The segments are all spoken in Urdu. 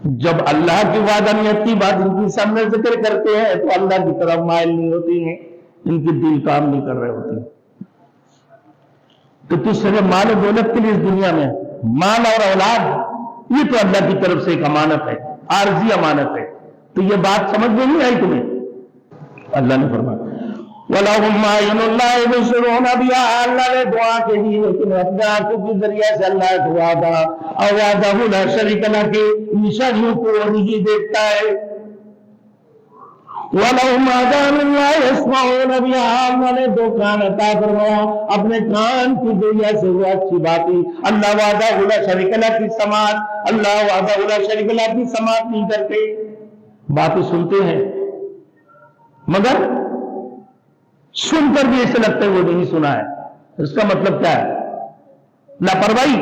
جب اللہ کی وحدانیت کی بات ان کے سامنے ذکر کرتے ہیں تو اللہ کی طرف مائل نہیں ہوتی ہیں، ان کی دل کام نہیں کر رہے ہوتے ہیں۔ تو کس طرح مال و دولت کے لیے اس دنیا میں مال اور اولاد یہ تو اللہ کی طرف سے ایک امانت ہے، عارضی امانت ہے، تو یہ بات سمجھ میں نہیں آئی تمہیں؟ اللہ نے فرمایا وَلَهُمْ مَعِنُ اللَّهِ يُبْصِرُونَ بِهَا، اللہ نے دعا کے لیے لیکن اپنے آنکھوں کے ذریعے سے اللہ دعا دا وَحْدَهُ لَا شَرِيكَ لَهُ کی نشانیوں کو نہیں دیکھتا ہے۔ وَلَهُمْ آذَانٌ لَا يَسْمَعُونَ بِهَا، اللہ نے دو کان عطا فرمایا اپنے کان کے ذریعے سے وہ اچھی باتیں اللہ وحدہ لا شریک لہ کی سماعت، اللہ وحدہ لا شریک لہ کی سماعت نہیں کرتے، باتیں سنتے ہیں مگر سن کر بھی ایسے لگتا ہے وہ نہیں سنا ہے۔ اس کا مطلب کیا ہے؟ لاپرواہی۔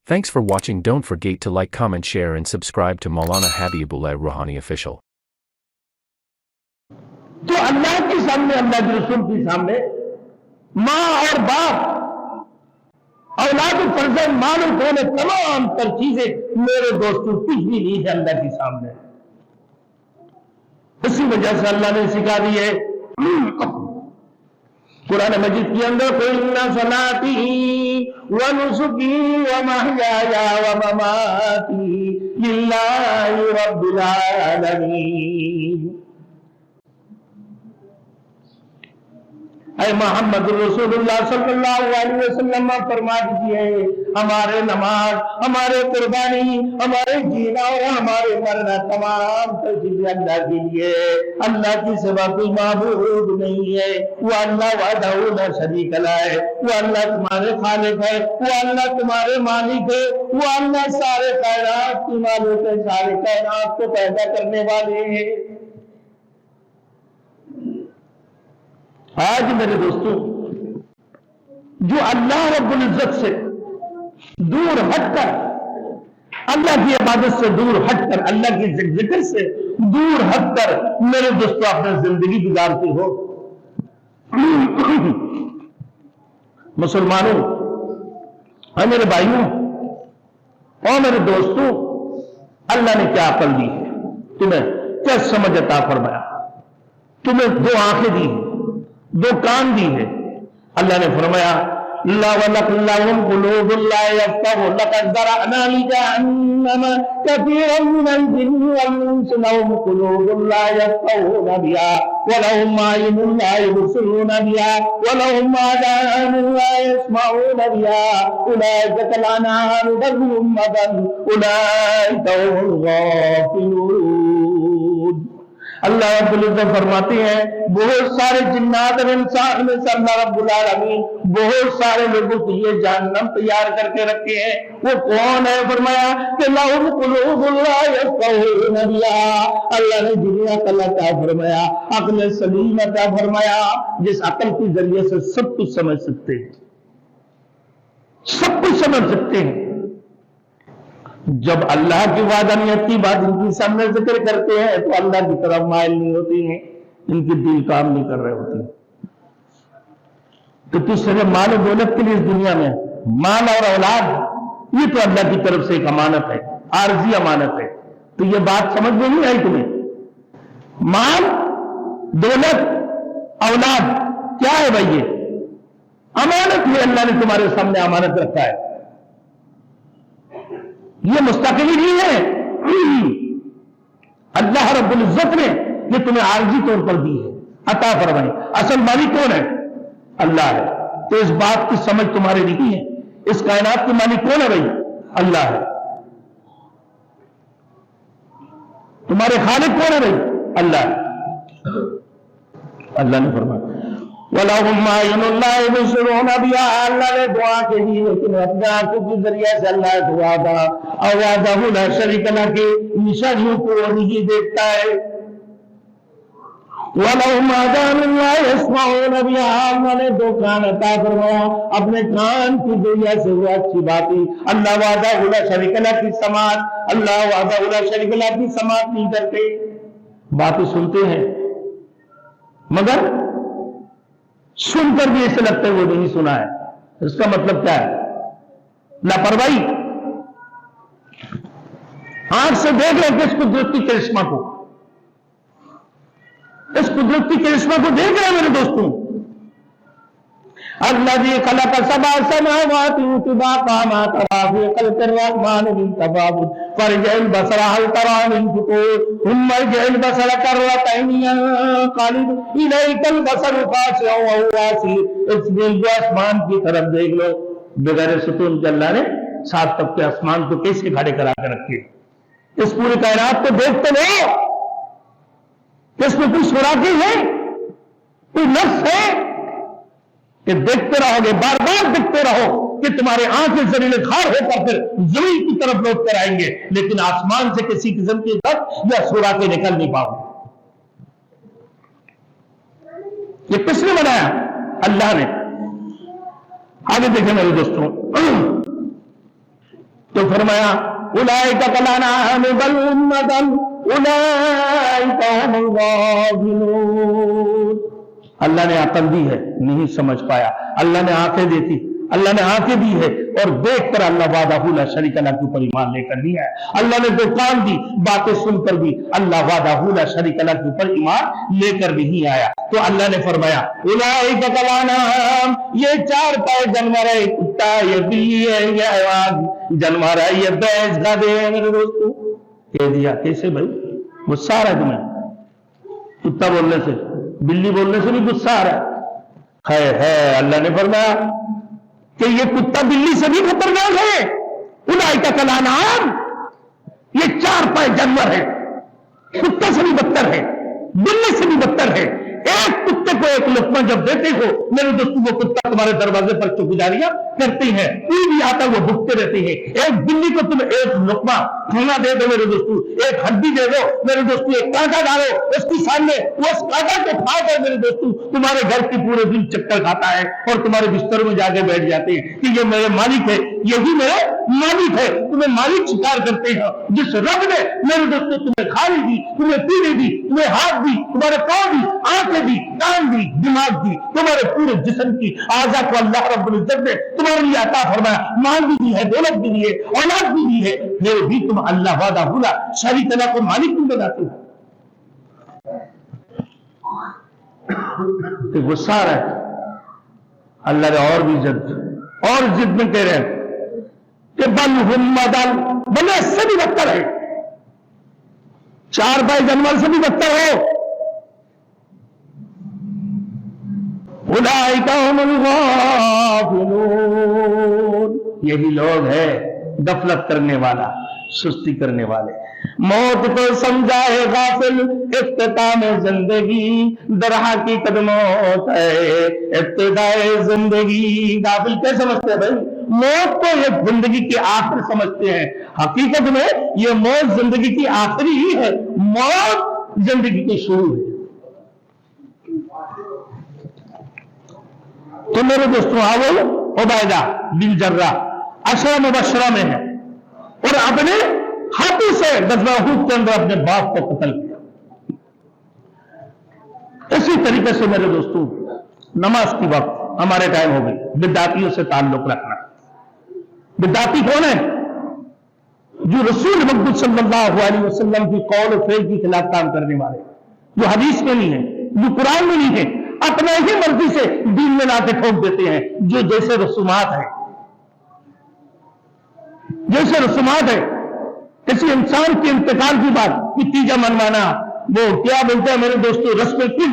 Thanks for watching. Don't forget to like, comment, share and subscribe to Maulana Habibullah Ruhani Official. تو اللہ کے سامنے، اللہ کے رسول کے سامنے ماں اور باپ، اولاد و فرزند، مال و دولت، تمام تر چیزیں میرے دوستوں کچھ بھی نہیں ہے اللہ کے سامنے۔ اسی وجہ سے اللہ نے سکھا دی ہے قرآن مجید کے اندر قُلْ صَلَاتِي وَنُسُكِي وَمَحْيَايَ وَمَمَاتِي لِلَّهِ رَبِّ الْعَالَمِينَ، اے محمد رسول اللہ صلی اللہ علیہ وسلم فرما دیجئے ہمارے نماز، ہمارے قربانی، ہمارے جینا اور ہمارے مرنا تمام چیزیں اللہ کے لیے، اللہ کی سوا کوئی معبود نہیں ہے، وہ اللہ وحدہ لا شریک لہ ہے، وہ اللہ تمہارے خالق ہے، وہ اللہ تمہارے مالک ہے، وہ اللہ سارے کائنات کی مالک ہے، سارے کائنات کو پیدا کرنے والے ہیں۔ آج میرے دوستوں جو اللہ رب العزت سے دور ہٹ کر، اللہ کی عبادت سے دور ہٹ کر، اللہ کے ذکر سے دور ہٹ کر میرے دوستوں اپنے زندگی گزارتے ہو، مسلمانوں اور میرے بھائیوں اور میرے دوستوں، اللہ نے کیا عقل دی ہے تمہیں، کیا سمجھ عطا فرمایا، تمہیں دو آنکھیں دی ہیں، دو کان دی ہے۔ اللہ نے فرمایا لَهُمْ قُلُوبٌ لَا يَفْقَهُونَ لَقَدْ ذَرَأْنَا لِجَهَنَّمَ كَثِيرًا مِنَ الْجِنِّ وَالْإِنسِ لَهُمْ قُلُوبٌ لَا يَفْقَهُونَ بِهَا وَلَهُمْ أَعْيُنٌ لَا يُبْصِرُونَ بِهَا وَلَهُمْ آذَانٌ لَا يَسْمَعُونَ بِهَا أُولَئِكَ كَالْأَنْعَامِ بَلْ هُمْ أَضَلُّ أُولَئِكَ هُمُ الْغَافِلُونَ۔ اللہ رب العزت فرماتے ہیں بہت سارے جنات اور انسان میں سے اللہ رب العالمین بہت سارے لوگوں کے لیے جہنم تیار کر کے رکھے ہیں۔ وہ کون ہے؟ فرمایا کہ لَهُمْ قُلُوبٌ لَا يَفْقَهُونَ بِهَا، اللہ نے جنہیں عقل عطا فرمایا، عقل سلیم عطا فرمایا، جس عقل کے ذریعے سے سب کچھ سمجھ سکتے ہیں، سب کچھ سمجھ سکتے ہیں۔ جب اللہ کی وحدانیت کی بات ان کے سامنے ذکر کرتے ہیں تو اللہ کی طرف مائل نہیں ہوتی ہیں، ان کی دل کام نہیں کر رہے ہوتے ہیں۔ تو کس طرح مال و دولت کے لیے اس دنیا میں مال اور اولاد یہ تو اللہ کی طرف سے ایک امانت ہے، عارضی امانت ہے، تو یہ بات سمجھ میں نہیں آئی تمہیں؟ مال، دولت، اولاد کیا ہے بھائی؟ یہ امانت ہے، اللہ نے تمہارے سامنے امانت رکھا ہے، یہ مستقلی نہیں ہے، اللہ رب العزت نے یہ تمہیں عارضی طور پر دی ہے، عطا فرمائی۔ اصل مالک کون ہے؟ اللہ ہے۔ تو اس بات کی سمجھ تمہارے نہیں ہے، اس کائنات کی مالک کون ہے بھائی؟ اللہ ہے۔ تمہارے خالق کون ہے بھائی؟ اللہ ہے۔ اللہ نے فرمایا وَلَهُمْ مَعِنُ اللَّهِ يُبْصِرُونَ بِهَا، اللہ نے دعا کے لیے لیکن اپنے آنکھوں کے ذریعے سے اللہ دعا دا وَحْدَهُ لَا شَرِيكَ لَهُ کی نشانیوں کو نہیں دیکھتا ہے۔ وَلَهُمْ آذَانٌ لَا يَسْمَعُونَ بِهَا، اللہ نے دو کان عطا فرمایا اپنے کان کے ذریعے سے وہ اچھی باتیں اللہ وحدہ لا شریک لہ کی سماعت، اللہ وحدہ لا شریک لہ کی سماعت نہیں کرتے، باتیں سنتے ہیں مگر سن کر بھی ایسے لگتا ہے وہ نہیں سنا ہے. اس کا مطلب کیا ہے؟ لاپرواہی. آنکھ سے دیکھ رہے کہ اس قدرتی کرشمہ کو، اس قدرتی کرشمہ کو دیکھ رہے ہیں میرے دوستوں. الذی خلق سبع سماوات طباقا ما ترى في خلق الرحمن من تفاوت فارجع البصر هل ترى من فطور ثم ارجع البصر كرتين ينقلب اليك البصر خاسئا وهو حسير. اس دل کو آسمان کی طرف دیکھ لو، بغیر ستون کے اللہ نے 7 طبقے آسمان کو کیسے کھڑے کرا کے رکھے. اس پوری کائنات کو دیکھتے رہو، اس میں کوئی سوراخی ہے، کوئی نفس ہے کہ دیکھتے رہو گے، بار بار دیکھتے رہو کہ تمہارے آنکھیں زلیل خار ہو کر پھر زمین کی طرف لوٹ کر آئیں گے، لیکن آسمان سے کسی قسم کی درد یا سوراخیں نکل نہیں پاؤ. یہ کس نے بنایا؟ اللہ نے. آگے دیکھیں میرے دوستوں، تو فرمایا اولئک کالانعام بل هم اضل اولئک هم الغافلون. اللہ نے عقل دی ہے، نہیں سمجھ پایا. اللہ نے آنکھیں دی تھی، اللہ نے آنکھیں دی ہے، اور دیکھ کر اللہ وحدہ لا شریک لہ کے اوپر ایمان لے کر نہیں آیا. اللہ نے جو کان دی، باتیں سن کر بھی اللہ وحدہ لا شریک لہ کے اوپر ایمان لے کر بھی نہیں آیا. تو اللہ نے فرمایا اولئک کالانعام، یہ 4 پائے جانور ہے، کتا، یہ بلی ہے، یہ حیوان جانور ہے، یہ بھینس، گدھے ہے. میرے دوستوں کہہ دیا کیسے بھائی؟ غصہ آ رہا ہے تمہیں کتا بولنے سے، بلی بولنے سے بھی غصہ آ رہا ہے. اللہ نے فرمایا کہ یہ کتا بلی سے بھی خطرناک ہے. اولئک کالانعام، یہ 4 پائے جانور ہے، کتے سے بھی بدتر ہے، بلی سے بھی بدتر ہے. ایک کتے کو ایک لقمہ جب دیتے ہو میرے دوستوں، وہ کتا تمہارے دروازے پر چوکیداریاں کرتی ہیں، کوئی بھی آتا وہ بھوکتے رہتے ہیں. ایک بلی کو تم ایک لقمہ کھانا دے دو میرے دوستوں، ایک ہڈی دے دو میرے دوستوں، ایک کانٹا ڈالو اس کے سامنے، وہ اس کانٹا کو کھا کر میرے دوستوں تمہارے گھر کی پورے دن چکر کھاتا ہے اور تمہارے بستر میں جا کے بیٹھ جاتے ہیں کہ یہ میرے مالک ہے، یہی میرے مالک ہے. تمہیں مالک شکار کرتے ہیں. جس رب نے میرے دوستوں تمہیں کھانے دی، تمہیں پینے دی، تمہیں ہاتھ دی، تمہارے پاؤں دی، آنکھیں دی، کان دی، دماغ دی، تمہارے پورے جسم کی اعضاء کو اللہ رب العزت نے تمہارے لیے عطا فرمایا، مال بھی دی ہے، دولت بھی دی ہے، اولاد بھی دی ہے، پھر بھی تم اللہ وحدہ لا شریک لہ کو مالک کیوں بناتے ہو؟ کہ غصہ آ رہا ہے. اللہ نے اور بھی ضد میں کہہ رہے ہیں کہ بل ہم اضل، بلے اس سے بھی بدتر ہے، 4 پائے جانور سے بھی بدتر ہو. اولئک هم الغافلون، یہی لوگ ہیں غفلت کرنے والا، سستی کرنے والے. موت کو سمجھا ہے غافل اختتام زندگی، در حقیقت موت ہے ابتدائے زندگی. غافل کیا سمجھتے ہیں بھائی؟ موت کو یہ زندگی کی آخر سمجھتے ہیں. حقیقت میں یہ موت زندگی کی آخری ہی ہے، موت زندگی کی شروع ہے. تو میرے دوستوں آول عبیدہ بن جرہ 10 مبشرہ میں ہے، اور اپنے ہاتھوں سے غزوہ احد کے اندر اپنے باپ کو قتل کیا. اسی طریقے سے میرے دوستوں نماز کی وقت ہمارے ٹائم ہو گئی بدعتیوں سے تعلق رکھنا. بدعتی کون ہے؟ جو رسول محمد صلی اللہ علیہ وسلم کی قول و فعل کی خلاف کام کرنے والے، جو حدیث میں نہیں ہے، جو قرآن میں نہیں ہے، اپنے ہی مرضی سے دین میں لا کے ٹھوک دیتے ہیں. جو جیسے رسومات ہے، جیسے رسومات ہے، کسی انسان کے انتقال کی بات نتیجہ منوانا، وہ کیا بولتے ہیں میرے دوستوں، رسم کل،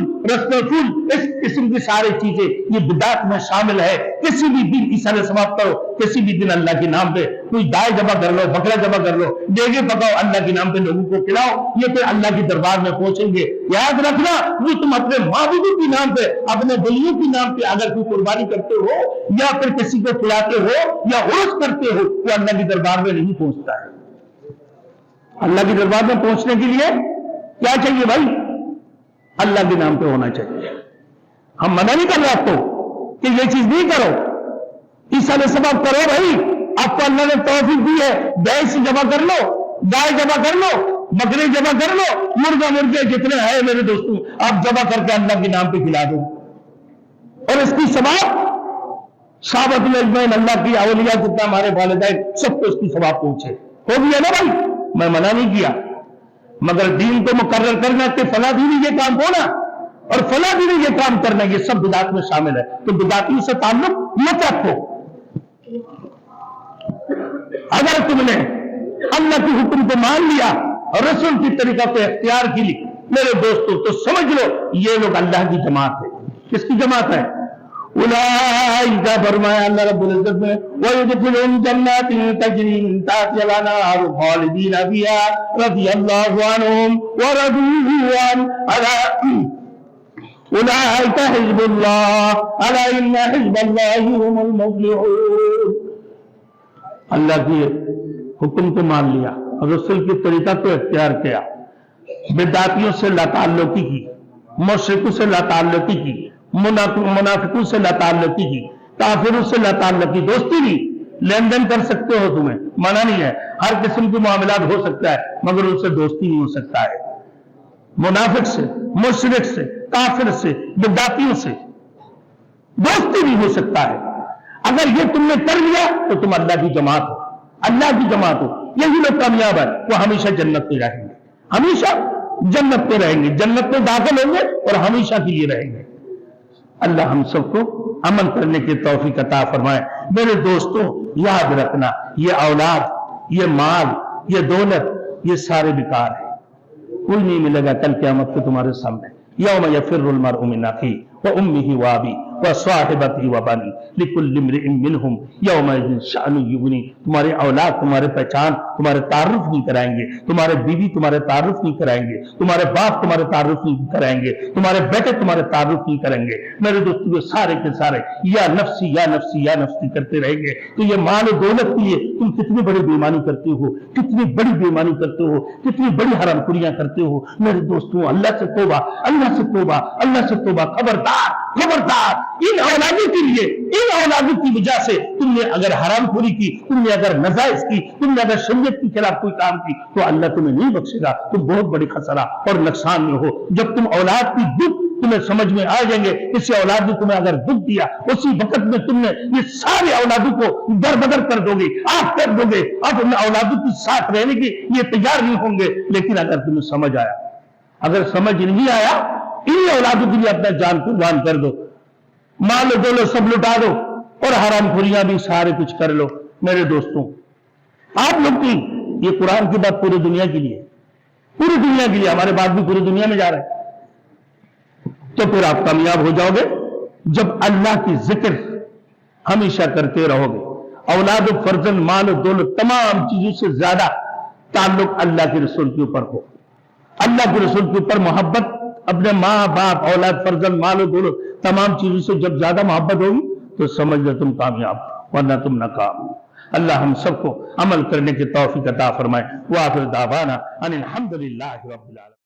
اس قسم کی ساری چیزیں یہ بدعت میں شامل ہے. کسی بھی دن کی سال سماپت کرو، کسی بھی دن اللہ کے نام پہ کوئی دائیں جمع کر لو، بکرا جمع کر لو، دیگے پکاؤ، اللہ کے نام پہ لوگوں کو کھلاؤ، یہ پھر اللہ کے دربار میں پہنچیں گے. یاد رکھنا، وہ تم اپنے معبودوں کے نام پہ، اپنے بلیوں کے نام پہ اگر کوئی قربانی کرتے ہو یا پھر کسی کو کھلاتے ہو یا عرس کرتے ہو، تو اللہ کے دربار میں نہیں پہنچتا ہے. اللہ کے دربار میں پہنچنے کے لیے کیا چاہیے بھائی؟ اللہ کے نام پہ ہونا چاہیے. ہم منع نہیں کر رہے آپ کو کہ یہ چیز نہیں کرو، اس سال سبب کرو بھائی. آپ کو اللہ نے توفیق دی ہے، بھینس جمع کر لو، گائے جمع کر لو، بکرے جمع کر لو، مرغے جتنے ہیں میرے دوستوں آپ جمع کر کے اللہ کے نام پہ کھلا دو، اور اس کی ثواب صحابۃ اجمعین، اللہ کی اولیاء جتنا ہمارے والدین سب کو اس کی ثواب پہنچے۔ ہو گیا نا بھائی، میں منع نہیں کیا، مگر دین کو مقرر کرنا کہ فلاں دین یہ کام ہونا اور فلاں دین یہ کام کرنا، یہ سب بدعت میں شامل ہے، تو بدعتیوں سے تعلق مت رکھو۔ اگر تم نے اللہ کے حکم کو مان لیا اور رسول کی طریقہ کو اختیار کی میرے دوستوں، تو سمجھ لو یہ لوگ اللہ کی جماعت ہے۔ کس کی جماعت ہے؟ اولئک، فرمایا اللہ رب العزت نے، وَيُدْخِلُهُمْ جَنَّاتٍ تَجْرِي مِن تَحْتِهَا الْأَنْهَارُ خَالِدِينَ فِيهَا رَضِيَ اللَّهُ عَنْهُمْ وَرَضُوا عَنْهُ اولئک حزب اللہ الا ان حزب اللہ هم المفلحون۔ اللہ کے حکم کو مان لیا اور رسول کی طریقہ کو اختیار کیا، بدعتیوں سے لا تعلقی کی، مشرکوں سے لا تعلقی کی، منافقوں سے لا تعلقی کی، کافروں سے لا تعلقی، دوستی نہیں، لین دین کر سکتے ہو، تمہیں منع نہیں ہے، ہر قسم کے معاملات ہو سکتا ہے، مگر ان سے دوستی نہیں ہو سکتا ہے۔ منافق سے، مشرک سے، کافر سے، بدعتیوں سے دوستی نہیں ہو سکتا ہے۔ اگر یہ تم نے کر لیا تو تم اللہ کی جماعت ہو، اللہ کی جماعت ہو، یہی لوگ کامیاب ہے، وہ ہمیشہ جنت میں رہیں گے، ہمیشہ جنت میں رہیں گے، جنت میں داخل ہوں گے اور ہمیشہ کے لیے رہیں گے۔ اللہ ہم سب کو عمل کرنے کی توفیق عطا فرمائے۔ میرے دوستوں یاد رکھنا، یہ اولاد، یہ مال، یہ دولت، یہ سارے بیکار ہیں، کوئی نہیں ملے گا کل قیامت کو تمہارے سامنے۔ یوم یفر المرء من اخیہ وامہ وابیہ وصاحبتہ وبنیہ لکل امرئ منہم یومئذ شأن یغنیہ۔ تمہاری اولاد تمہارے پہچان، تمہارے تعارف نہیں کرائیں گے، تمہارے بیوی تمہارے تعارف نہیں کرائیں گے، تمہارے باپ تمہارے تعارف نہیں کرائیں گے، تمہارے بیٹے تمہارے تعارف نہیں کریں گے۔ میرے دوستو یہ سارے کے سارے یا نفسی یا نفسی یا نفسی کرتے رہیں گے۔ تو یہ مال و دولت کے لیے تم کتنی بڑی بےایمانی کرتے ہو، کتنی بڑی بےایمانی کرتے ہو، کتنی بڑی حرام خوریاں کرتے ہو۔ میرے دوستو اللہ سے توبہ، اللہ سے توبہ، اللہ سے توبہ۔ خبردار خبردار، ان اولادوں کے لیے، ان اولادوں کی وجہ سے تم نے اگر حرام خوری کی، تم نے اگر نجائز کی، تم نے اگر شریعت کے خلاف کوئی کام کی، تو اللہ تمہیں نہیں بخشے گا، تم بہت بڑی خسارہ اور نقصان میں ہو۔ جب تم اولاد کی دکھ تمہیں سمجھ میں آ جائیں گے، کسی اولاد نے تمہیں اگر دکھ دیا، اسی وقت میں تم نے یہ سارے اولادوں کو دربدر کر دو گے، آپ کر دو گے، آپ ان اولادوں کے ساتھ رہنے کی یہ تیار نہیں ہوں گے۔ لیکن اگر تمہیں سمجھ آیا، اگر سمجھ نہیں آیا، انہی اولادوں کے لیے اپنا جان قربان کر دو، مال و دولت سب لٹا دو اور حرام خوریاں بھی سارے کچھ کر لو۔ میرے دوستوں آپ لوگ کی یہ قرآن کی بات پوری دنیا کے لیے، پوری دنیا کے لیے، ہمارے بات بھی پوری دنیا میں جا رہے ہیں۔ تو پھر آپ کامیاب ہو جاؤ گے جب اللہ کی ذکر ہمیشہ کرتے رہو گے۔ اولاد و فرزند، مال و دولت، تمام چیزوں سے زیادہ تعلق اللہ کے رسول کے اوپر ہو، اللہ کے رسول کے اوپر محبت، اپنے ماں باپ، اولاد، فرزند، مال و دولت، تمام چیزوں سے جب زیادہ محبت ہوگی تو سمجھ لو تم کامیاب، ورنہ تم ناکام۔ اللہ ہم سب کو عمل کرنے کی توفیق عطا فرمائے۔ وآخر دعوانا ان الحمد للہ رب العالمین۔